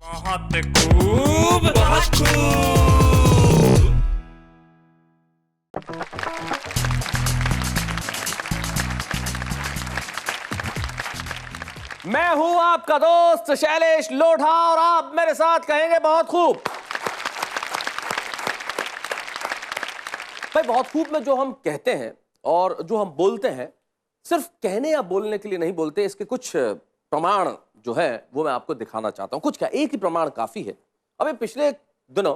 बहुत खूब, बहुत खूब। मैं हूं आपका दोस्त शैलेश लोढ़ा और आप मेरे साथ कहेंगे बहुत खूब। भाई बहुत खूब में जो हम कहते हैं और जो हम बोलते हैं सिर्फ कहने या बोलने के लिए नहीं बोलते, इसके कुछ प्रमाण जो है वो मैं आपको दिखाना चाहता हूं। कुछ क्या, एक ही प्रमाण काफी है। अभी पिछले दिनों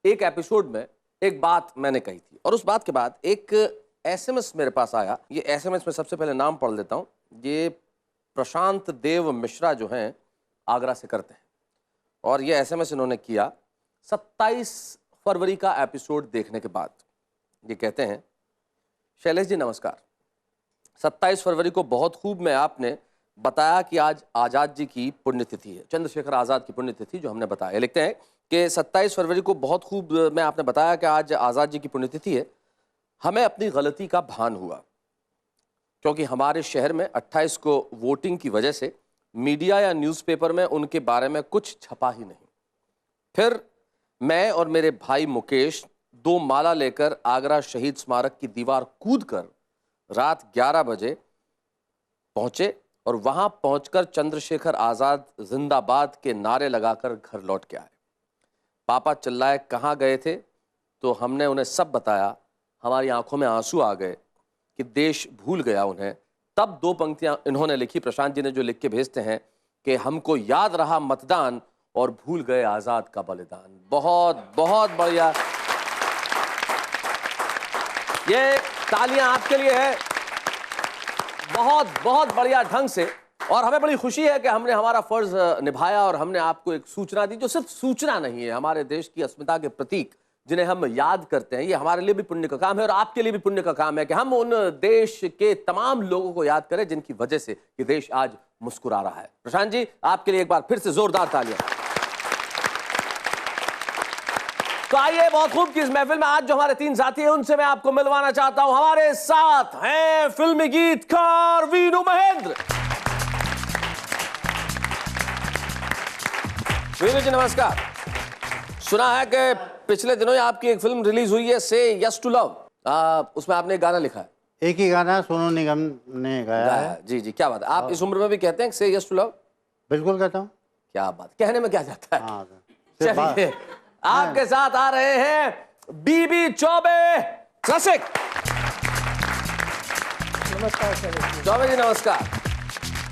एक एपिसोड में एक बात मैंने कही थी और उस बात के बाद एक एसएमएस मेरे पास आया। ये एसएमएस में सबसे पहले नाम पढ़ लेता हूं। ये प्रशांत देव मिश्रा जो हैं आगरा से करते हैं और ये एसएमएस इन्होंने किया 27 फरवरी का एपिसोड देखने के बाद। ये कहते हैं, शैलेश जी नमस्कार, 27 फरवरी को बहुत खूब में आपने बताया कि आज आज़ाद जी की पुण्यतिथि है, चंद्रशेखर आज़ाद की पुण्यतिथि जो हमने बताया। लिखते हैं कि 27 फरवरी को बहुत खूब में आपने बताया कि आज आज़ाद जी की पुण्यतिथि है। हमें अपनी गलती का भान हुआ क्योंकि हमारे शहर में 28 को वोटिंग की वजह से मीडिया या न्यूज़पेपर में उनके बारे में कुछ छपा ही नहीं। फिर मैं और मेरे भाई मुकेश 2 माला लेकर आगरा शहीद स्मारक की दीवार कूदकर रात 11 बजे पहुंचे और वहां पहुंचकर चंद्रशेखर आज़ाद जिंदाबाद के नारे लगाकर घर लौट के आए। पापा चिल्लाए कहाँ गए थे, तो हमने उन्हें सब बताया। हमारी आंखों में आंसू आ गए कि देश भूल गया उन्हें। तब 2 पंक्तियां इन्होंने लिखी, प्रशांत जी ने, जो लिख के भेजते हैं कि हमको याद रहा मतदान और भूल गए आज़ाद का बलिदान। बहुत बहुत बढ़िया, ये तालियां आपके लिए है, बहुत बहुत बढ़िया ढंग से। और हमें बड़ी खुशी है कि हमने हमारा फर्ज निभाया और हमने आपको एक सूचना दी जो सिर्फ सूचना नहीं है, हमारे देश की अस्मिता के प्रतीक जिन्हें हम याद करते हैं। ये हमारे लिए भी पुण्य का काम है और आपके लिए भी पुण्य का काम है कि हम उन देश के तमाम लोगों को याद करें जिनकी वजह से ये देश आज मुस्कुरा रहा है। प्रशांत जी आपके लिए एक बार फिर से जोरदार तालियां। तो आइए बहुत खूब की इस महफिल में आज जो हमारे 3 साथी हैं उनसे मैं आपको मिलवाना चाहता हूं। हमारे साथ हैं फिल्मी गीतकार वीनू महेंद्र। वीनू जी नमस्कार। सुना है कि पिछले दिनों ही आपकी एक फिल्म रिलीज हुई है, से यस टू लव। उसमें आपने एक गाना लिखा है। एक ही गाना सोनू निगम ने गाया है। जी जी, क्या बात है। आप इस उम्र में भी कहते हैं से यस टू लव? बिल्कुल कहता हूँ। क्या बात, कहने में क्या जाता है। हाँ, चलिए आपके साथ आ रहे हैं बीबी चौबे रसिक। नमस्कार सर। चौबे जी नमस्कार,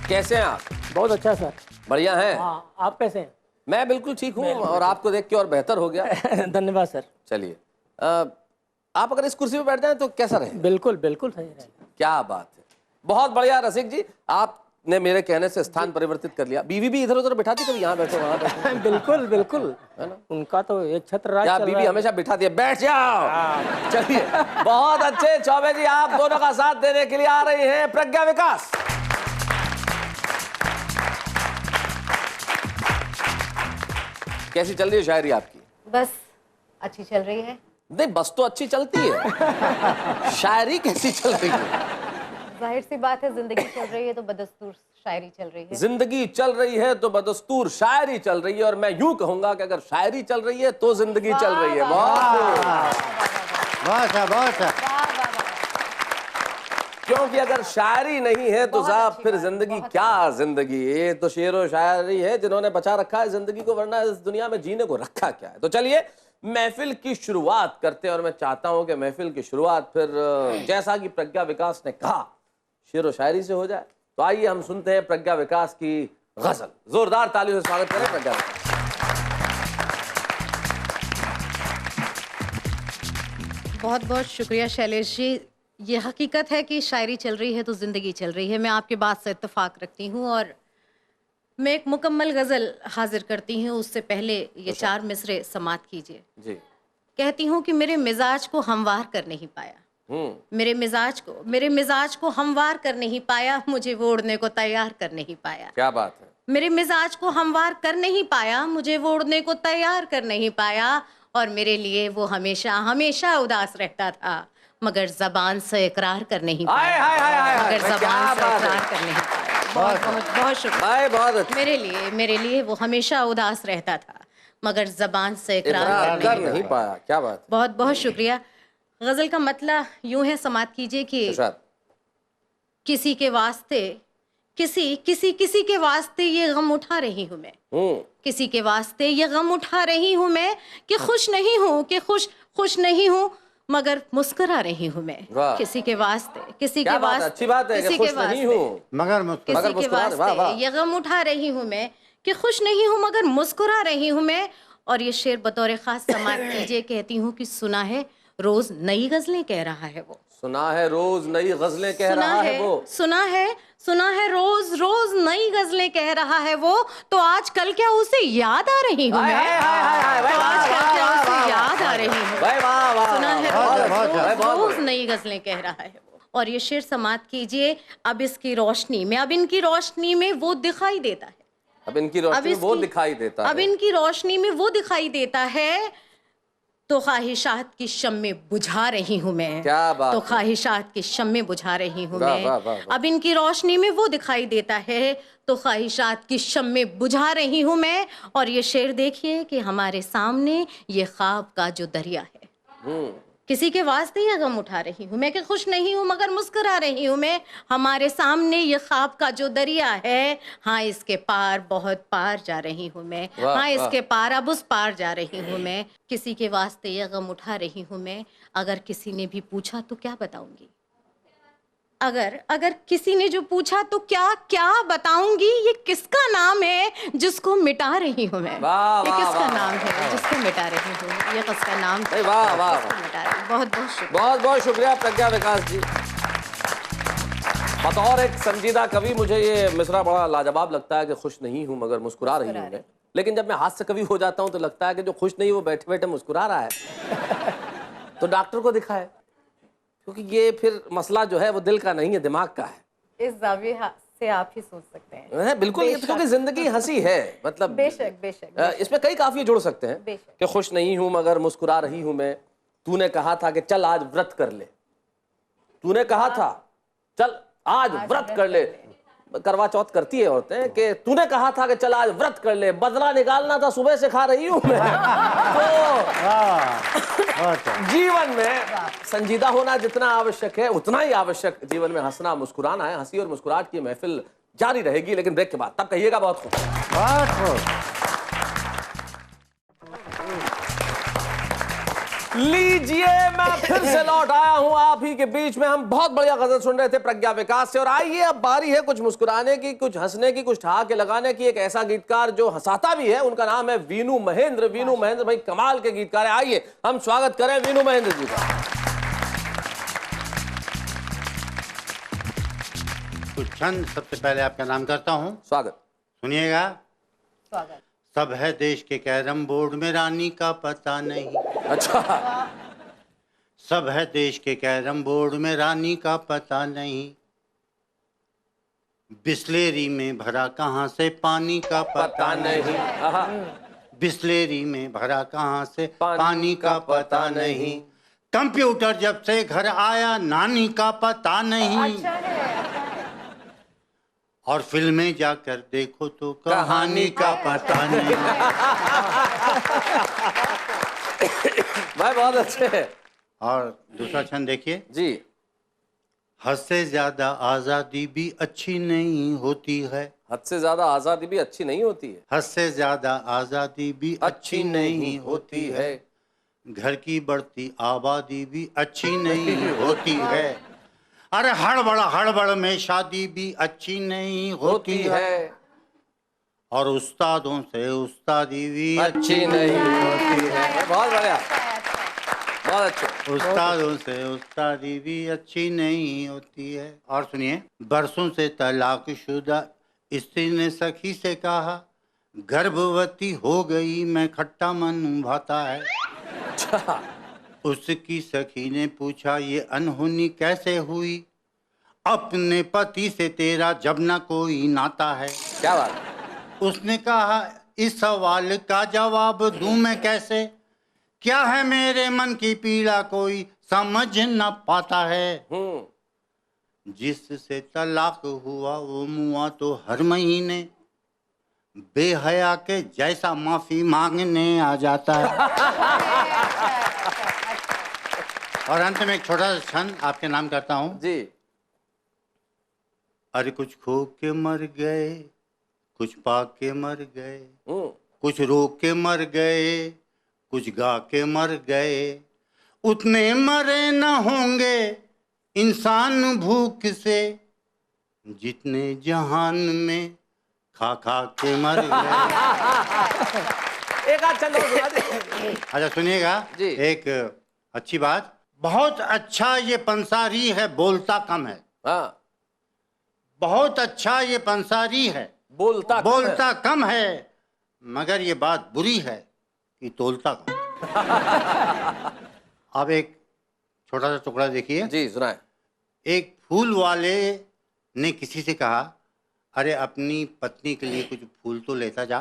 कैसे हैं आप? बहुत अच्छा सर। बढ़िया हैं? हाँ, आप कैसे हैं? मैं बिल्कुल ठीक हूँ और आपको देख के और बेहतर हो गया। धन्यवाद सर। चलिए आप अगर इस कुर्सी पे बैठ जाएं तो कैसा रहे? बिल्कुल बिल्कुल सही रहेगा। क्या बात है, बहुत बढ़िया रसिक जी, आपने मेरे कहने से स्थान परिवर्तित कर लिया। बीवी भी इधर उधर बिठाती, कभी यहाँ बैठो वहाँ बैठो। बिल्कुल बिल्कुल है ना, उनका तो एक छत्र राज क्या चल बीवी रहा है। हमेशा बिठा दिया, बैठ जाओ। चलिए बहुत अच्छे चौबे जी, आप दोनों का साथ देने के लिए आ रही हैं प्रज्ञा विकास। कैसी चल रही है शायरी आपकी? बस अच्छी चल रही है। नहीं, बस तो अच्छी चलती है, शायरी कैसी चल रही है? जाहिर सी बात है, जिंदगी चल रही है तो बदस्तूर शायरी चल रही है। जिंदगी चल रही है तो बदस्तूर शायरी चल रही है, और मैं यूं कहूंगा कि अगर शायरी चल रही है तो जिंदगी चल रही है। बहुत क्योंकि अगर शायरी नहीं है तो साहब फिर जिंदगी क्या जिंदगी। ये तो शेर व शायरी है जिन्होंने बचा रखा है जिंदगी को, वरना इस दुनिया में जीने को रखा क्या है। तो चलिए महफिल की शुरुआत करते हैं और मैं चाहता हूं कि महफिल की शुरुआत फिर जैसा कि प्रज्ञा विकास ने कहा शेर व शायरी से हो जाए। तो आइए हम सुनते हैं प्रज्ञा विकास की गजल। जोरदार तालियों से स्वागत करें प्रज्ञा विकास। बहुत बहुत शुक्रिया शैलेश जी। ये हकीकत है कि शायरी चल रही है तो जिंदगी चल रही है। मैं आपकी बात से इत्तेफाक रखती हूँ और मैं एक मुकम्मल गजल हाजिर करती हूँ। उससे पहले ये 4 मिसरे समात कीजिए जी। कहती हूँ कि मेरे मिजाज को हमवार कर नहीं पाया, मेरे मिजाज को हमवार कर नहीं पाया, मुझे वो उड़ने को तैयार कर नहीं पाया। क्या बात है। मेरे मिजाज को हमवार कर नहीं पाया, मुझे वो उड़ने को तैयार कर नहीं पाया, और मेरे लिए वो हमेशा हमेशा उदास रहता था, मगर जबान से इकरार कर नहीं पाया, मगर जबान से इकरार कर नहीं पाया। बहुत बहुत बहुत शुक्रिया। भाई बहुत अच्छा। मेरे लिए वो हमेशा उदास रहता था, मगर जबान से इकरार इकरार कर कर नहीं नहीं पाया, क्या बात है। बहुत बहुत शुक्रिया। गजल का मतलब यूं है, समात कीजिए कि इरशाद। किसी के वास्ते किसी के वास्ते ये गम उठा रही हूँ मैं, किसी के वास्ते ये गम उठा रही हूँ मैं, कि खुश नहीं हूँ, कि खुश नहीं हूँ, मगर मुस्कुरा रही हूँ मैं। वाह। किसी के वास्ते क्या बात है, अच्छी बात है कि खुश नहीं हूँ मगर मुस्कुरा मगर किसी के मुस्कुरा रहे। वाह, वाह। वास्ते ये गम उठा रही हूँ मैं, कि खुश नहीं हूँ मगर मुस्कुरा रही हूँ मैं। और ये शेर बतौर खास समात कीजिए, कहती हूँ कि सुना है रोज नई गजलें कह रहा है वो, सुना है रोज नई गजलें कह रहा है वो, सुना है रोज रोज नई गजलें कह रहा है वो। तो आजकल क्या उसे याद आ रही हूँ मैं, तो आजकल क्या उसे याद आ रही हूँ। भाई वाह वाह। सुना है बहुत रोज बहुत रोज बहुत रोज नई गजलें कह रहा है वो। और ये शेर समात कीजिए, अब इनकी रोशनी में वो दिखाई देता है, अब इनकी रोशनी में वो दिखाई देता अब है। इनकी रोशनी में वो दिखाई देता है। तो ख्वाहिशात की शम्मे बुझा रही हूँ मैं, क्या बात तो है। ख्वाहिशात की शम्मे बुझा रही हूँ वाह, मैं। वाह, वाह, वाह। अब इनकी रोशनी में वो दिखाई देता है, तो ख्वाहिशात की शम्मे बुझा रही हूँ मैं। और ये शेर देखिए कि हमारे सामने ये ख्वाब का जो दरिया है, किसी के वास्ते ये गम उठा रही हूँ मैं, कि खुश नहीं हूँ मगर मुस्कुरा रही हूँ मैं। हमारे सामने ये ख्वाब का जो दरिया है, हाँ इसके पार बहुत पार जा रही हूँ मैं, वाह, हाँ इसके वाह। पार अब उस पार जा रही हूँ मैं। किसी के वास्ते ये गम उठा रही हूँ मैं, अगर किसी ने भी पूछा तो क्या बताऊंगी, अगर किसी ने जो पूछा तो क्या बताऊंगी। ये किसका नाम है जिसको मिटा रही हूँ मैं, वाह, ये वाह, किसका वाह, नाम है जिसको मिटा रही हूँ, ये किसका नाम भाई वाह वाह किसको मिटा रही हूँ। बहुत बहुत शुक्रिया। बहुत बहुत शुक्रिया प्रज्ञा विकास जी। बतौर एक संजीदा कवि मुझे ये मिसरा बड़ा लाजवाब लगता है कि खुश नहीं हूं मगर मुस्कुरा रही हूं मैं। लेकिन जब मैं हास्य कवि हो जाता हूं तो लगता है कि जो खुश नहीं वो बैठे बैठे मुस्कुरा रहा है तो डॉक्टर को दिखाए, क्योंकि ये फिर मसला जो है वो दिल का नहीं है, दिमाग का है। इस जाविये से आप ही सोच सकते हैं। है बिल्कुल, ये तो क्योंकि जिंदगी हंसी है, मतलब बेशक इसमें कई काफिये जुड़ सकते हैं बेशक। कि खुश नहीं हूं मगर मुस्कुरा रही हूं मैं। तूने कहा था कि चल आज व्रत कर ले, तूने कहा था चल आज व्रत कर ले। करवा चौथ करती है औरतें कि तूने कहा था कि चल आज व्रत कर ले, बदला निकालना था सुबह से खा रही हूं मैं। तो जीवन में संजीदा होना जितना आवश्यक है उतना ही आवश्यक जीवन में हंसना मुस्कुराना है। हंसी और मुस्कुराहट की महफिल जारी रहेगी, लेकिन ब्रेक के बाद तब कहिएगा बहुत खूब। लीजिए मैं फिर से लौट आया हूं आप ही के बीच में। हम बहुत बढ़िया गजल सुन रहे थे प्रज्ञा विकास से, और आइए अब बारी है कुछ मुस्कुराने की, कुछ हंसने की, कुछ ठहाके लगाने की। एक ऐसा गीतकार जो हंसाता भी है, उनका नाम है वीनू महेंद्र। वीनू महेंद्र भाई कमाल के गीतकार है। आइए हम स्वागत करें वीनू महेंद्र जी का। कुछ छंद सबसे पहले आपका नाम करता हूँ, स्वागत। सुनिएगा। स्वागत। सब है देश के कैरम बोर्ड में रानी का पता नहीं। अच्छा, सब है देश के कैरम बोर्ड में रानी का पता नहीं। बिस्लेरी में भरा कहाँ से पानी का पता नहीं। आहा। बिस्लेरी में भरा कहाँ से पानी का पता नहीं। कंप्यूटर जब से घर आया नानी का पता नहीं। और फिल्में जाकर देखो तो कहानी का पता नहीं। भाई बहुत अच्छे हैं। और दूसरा छंद देखिए जी। हद से ज्यादा आजादी भी अच्छी नहीं होती है। हद से ज्यादा आजादी भी अच्छी नहीं होती है। हद से ज्यादा आजादी भी अच्छी नहीं होती है। घर की बढ़ती आबादी भी अच्छी नहीं होती है। अरे हड़बड़ में शादी भी अच्छी नहीं होती है। और उस्तादों से उस्तादी भी अच्छी नहीं होती है। बहुत बढ़िया, बहुत अच्छे। उस्तादों से उस्तादी भी अच्छी नहीं होती है। और सुनिए, बरसों से तलाकशुदा स्त्री ने सखी से कहा, गर्भवती हो गई मैं खट्टा मन भाता है। अच्छा। उसकी सखी ने पूछा, ये अनहोनी कैसे हुई? अपने पति से तेरा जब ना कोई नाता है। क्या बात। उसने कहा, इस सवाल का जवाब दूं मैं कैसे? क्या है मेरे मन की पीड़ा कोई समझ न पाता है। जिससे तलाक हुआ वो मुआ तो हर महीने, बेहया के जैसा माफी मांगने आ जाता है। और अंत में एक छोटा सा छंद आपके नाम करता हूँ। जी। अरे कुछ खो के मर गए, कुछ पा के मर गए, कुछ रो के मर गए, कुछ गा के मर गए, उतने मरे न होंगे इंसान भूख से, जितने जहान में खा खा के मर गए। एक आध छंद और सुना दीजिए। अच्छा सुनिएगा जी। एक अच्छी बात, बहुत अच्छा ये पंसारी है बोलता कम है। हाँ, बहुत अच्छा ये पंसारी है बोलता कम है, मगर ये बात बुरी है कि तोलता कम। अब एक छोटा सा टुकड़ा देखिए। जी सुनाए। एक फूल वाले ने किसी से कहा, अरे अपनी पत्नी के लिए कुछ फूल तो लेता जा।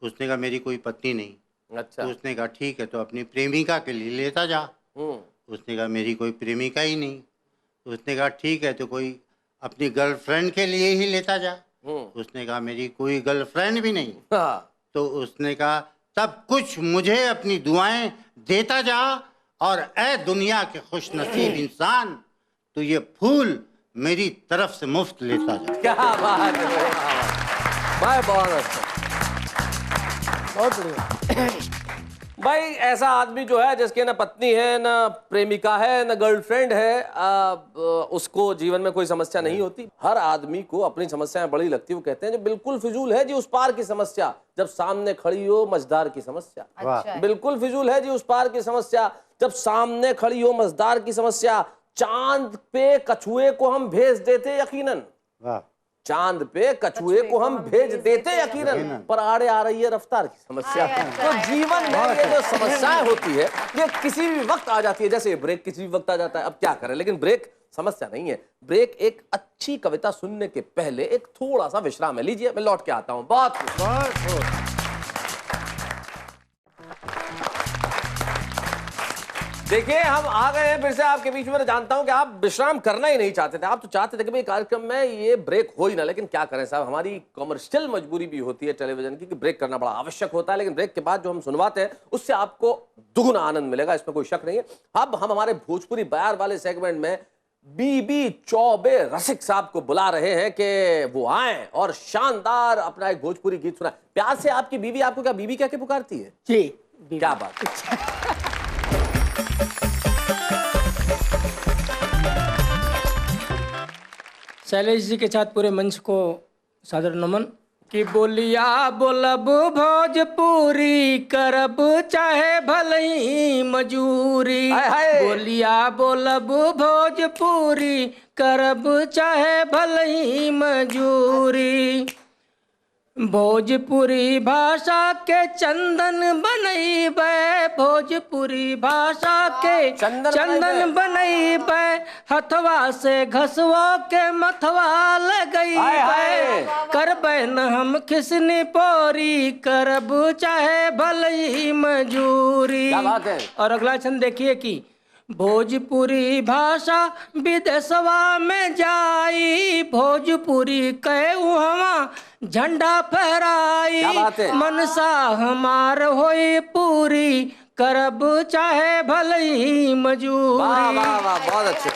उसने कहा मेरी कोई पत्नी नहीं। अच्छा। तो उसने कहा ठीक है, तो अपनी प्रेमिका के लिए लेता जा। उसने कहा मेरी कोई प्रेमिका ही नहीं। तो उसने कहा ठीक है, तो कोई अपनी गर्लफ्रेंड के लिए ही लेता जा। उसने कहा मेरी कोई गर्लफ्रेंड भी नहीं। हाँ। तो उसने कहा तब कुछ मुझे अपनी दुआएं देता जा, और ऐ दुनिया के खुश नसीब इंसान, तो ये फूल मेरी तरफ से मुफ्त लेता जा। क्या बात है भाई, बहुत अच्छा। बहुत बढ़िया। भाई ऐसा आदमी जो है जिसके ना पत्नी है, ना प्रेमिका है, ना गर्लफ्रेंड है, उसको जीवन में कोई समस्या नहीं होती। हर आदमी को अपनी समस्याएं बड़ी लगती है। वो कहते हैं जो बिल्कुल फिजूल है जी उस पार की समस्या, जब सामने खड़ी हो मझदार की समस्या। अच्छा। बिल्कुल फिजूल है जी उस पार की समस्या, जब सामने खड़ी हो मझदार की समस्या। चांद पे कछुए को हम भेज देते यकीनन, वाह। चांद पे कछुए को हम भेज देते यकीनन, पर आड़े आ रही है रफ्तार की समस्या। तो जीवन में ये जो समस्याएं होती है ये किसी भी वक्त आ जाती है, जैसे ब्रेक किसी भी वक्त आ जाता है। अब क्या करें, लेकिन ब्रेक समस्या नहीं है। ब्रेक एक अच्छी कविता सुनने के पहले एक थोड़ा सा विश्राम है। लीजिए मैं लौट के आता हूं। बहुत देखिए हम आ गए हैं फिर से आपके बीच में। जानता हूं कि आप विश्राम करना ही नहीं चाहते थे, आप तो चाहते थे कि भाई कार्यक्रम में ये ब्रेक हो ही ना, लेकिन क्या करें साहब, हमारी कमर्शियल मजबूरी भी होती है टेलीविजन की कि ब्रेक करना बड़ा आवश्यक होता है। लेकिन ब्रेक के बाद जो हम सुनवाते हैं उससे आपको दुगुना आनंद मिलेगा, इसमें कोई शक नहीं है। अब हम हमारे भोजपुरी बयार वाले सेगमेंट में बीबी चौबे रसिक साहब को बुला रहे हैं कि वो आए और शानदार अपना एक भोजपुरी गीत सुनाए। प्यार से आपकी बीवी आपको क्या बीबी कह के पुकारती है? जी। क्या बात। शैलेश जी के साथ पूरे मंच को सादर नमन। कि बोलिया बोलब भोजपुरी करब चाहे भलई मजूरी, हाय हाय। बोलिया बोलब भोजपुरी करब चाहे भलई मजूरी, भोजपुरी भाषा के चंदन बनैबे, भोजपुरी भाषा के चंदन बनैबे, हथवा से घसवा के मथवा लगैबे, करबे न हम खिसनी पोरी करब चाहे भलई मजूरी। क्या बात है। और अगला छंद देखिए कि भोजपुरी भाषा विदेशवा में जाई, भोजपुरी कहे वहाँ झंडा फहराई, मनसा हमार होई पूरी करब चाहे भलई मजूरी। वाह वाह वाह, बहुत अच्छे।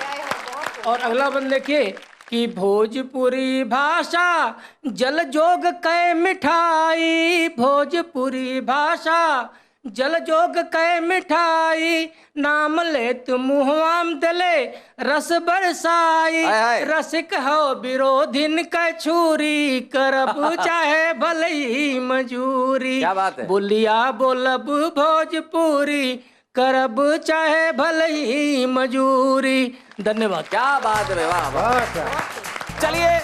और अगला बंद देखिए कि भोजपुरी भाषा जल जोग कै मिठाई, भोजपुरी भाषा जल जोग कै मिठाई, नाम लेत मुहवाम दले रस बरसाई, रसिक हो विरोधिन कै छुरी करब चाहे भलई मजूरी। क्या बात है। बोलिया बोलब भोजपुरी करब चाहे भलई मजूरी। धन्यवाद। क्या बात है, वाह वाह। चलिए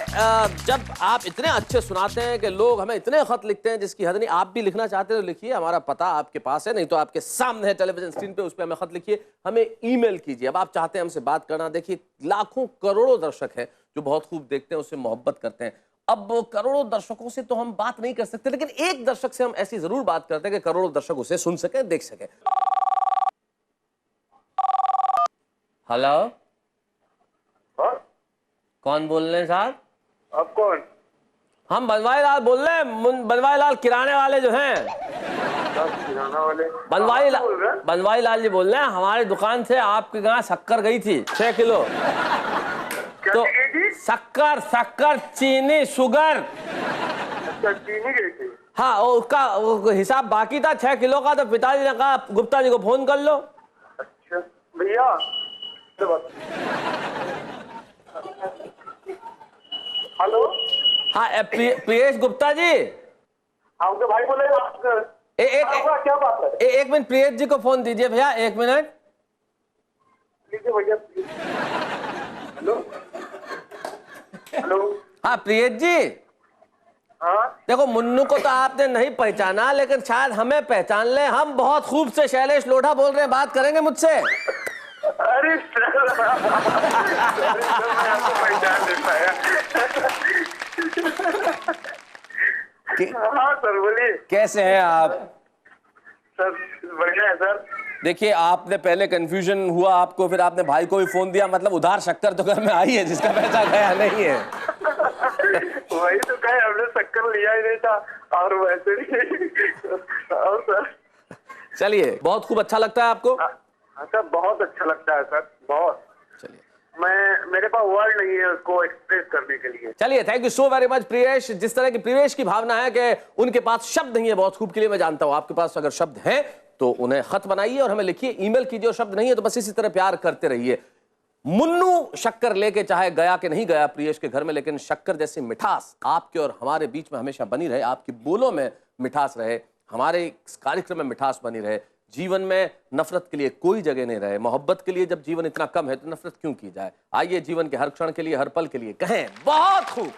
जब आप इतने अच्छे सुनाते हैं कि लोग हमें इतने खत लिखते हैं जिसकी हद नहीं, आप भी लिखना चाहते हैं तो लिखिए, हमारा पता आपके पास है, नहीं तो आपके सामने है टेलीविजन स्क्रीन पे, उस पर हमें खत लिखिए, हमें ईमेल कीजिए। अब आप चाहते हैं हमसे बात करना, देखिए लाखों करोड़ों दर्शक हैं जो बहुत खूब देखते हैं, उससे मोहब्बत करते हैं। अब करोड़ों दर्शकों से तो हम बात नहीं कर सकते, लेकिन एक दर्शक से हम ऐसी जरूर बात करते हैं कि करोड़ों दर्शक उसे सुन सके, देख सके। हेलो कौन बोल रहे हैं साहब? आप कौन? हम बनवारी लाल बोल रहे हैं, बनवारी लाल किराने वाले जो हैं। किराना वाले? बनवारी लाल जी बोल रहे हैं। हमारी दुकान से आपके यहाँ शक्कर गई थी 6 किलो। क्या तो गई थी? शक्कर चीनी शुगर। अच्छा, चीनी गई थी। हाँ, उसका हिसाब बाकी था 6 किलो का। तो पिताजी ने कहा गुप्ता जी को फोन कर लो। अच्छा भैया, हेलो। हाँ, प्रियेश गुप्ता जी। आपके भाई बोले क्या बात है? एक मिनट, प्रियेश जी को फोन दीजिए भैया, 1 मिनट। लीजिए भैया। Hello hello. हाँ प्रियेश जी। हाँ देखो, मुन्नू को तो आपने नहीं पहचाना, लेकिन शायद हमें पहचान ले। हम बहुत खूब से शैलेश लोढ़ा बोल रहे हैं, बात करेंगे मुझसे? अरे सर, मैं आपको पहचान नहीं पाया। हाँ सर, बोलिए। कैसे हैं आप? सर बढ़िया है सर। देखिए, आपने पहले कंफ्यूजन हुआ आपको, फिर आपने भाई को भी फोन दिया। मतलब उधार शक्कर तो घर में आई है, जिसका पैसा गया नहीं है। वही तो कहे, हमने शक्कर लिया ही नहीं था। और वैसे ही और सर। चलिए, बहुत खूब। अच्छा लगता है आपको? हाँ सर, बहुत अच्छा लगता है सर, बहुत। चलिए, मेरे पास वर्ड नहीं है उसको एक्सप्रेस करने के लिए। चलिए, thank you so very much Priyesh. जिस तरह की प्रियेश की भावना है कि उनके पास शब्द नहीं है बहुत खूब के लिए, मैं जानता हूं। आपके पास अगर शब्द हैं तो उन्हें खत बनाइए और हमें लिखिए, ईमेल कीजिए। और शब्द नहीं है तो बस इसी तरह प्यार करते रहिए। मुन्नू शक्कर लेके चाहे गया कि नहीं गया प्रियेश के घर में, लेकिन शक्कर जैसी मिठास आपके और हमारे बीच में हमेशा बनी रहे। आपकी बोलों में मिठास रहे, हमारे इस कार्यक्रम में मिठास बनी रहे। जीवन में नफरत के लिए कोई जगह नहीं रहे। मोहब्बत के लिए जब जीवन इतना कम है तो नफरत क्यों की जाए? आइए जीवन के हर क्षण के लिए, हर पल के लिए कहें बहुत खूब।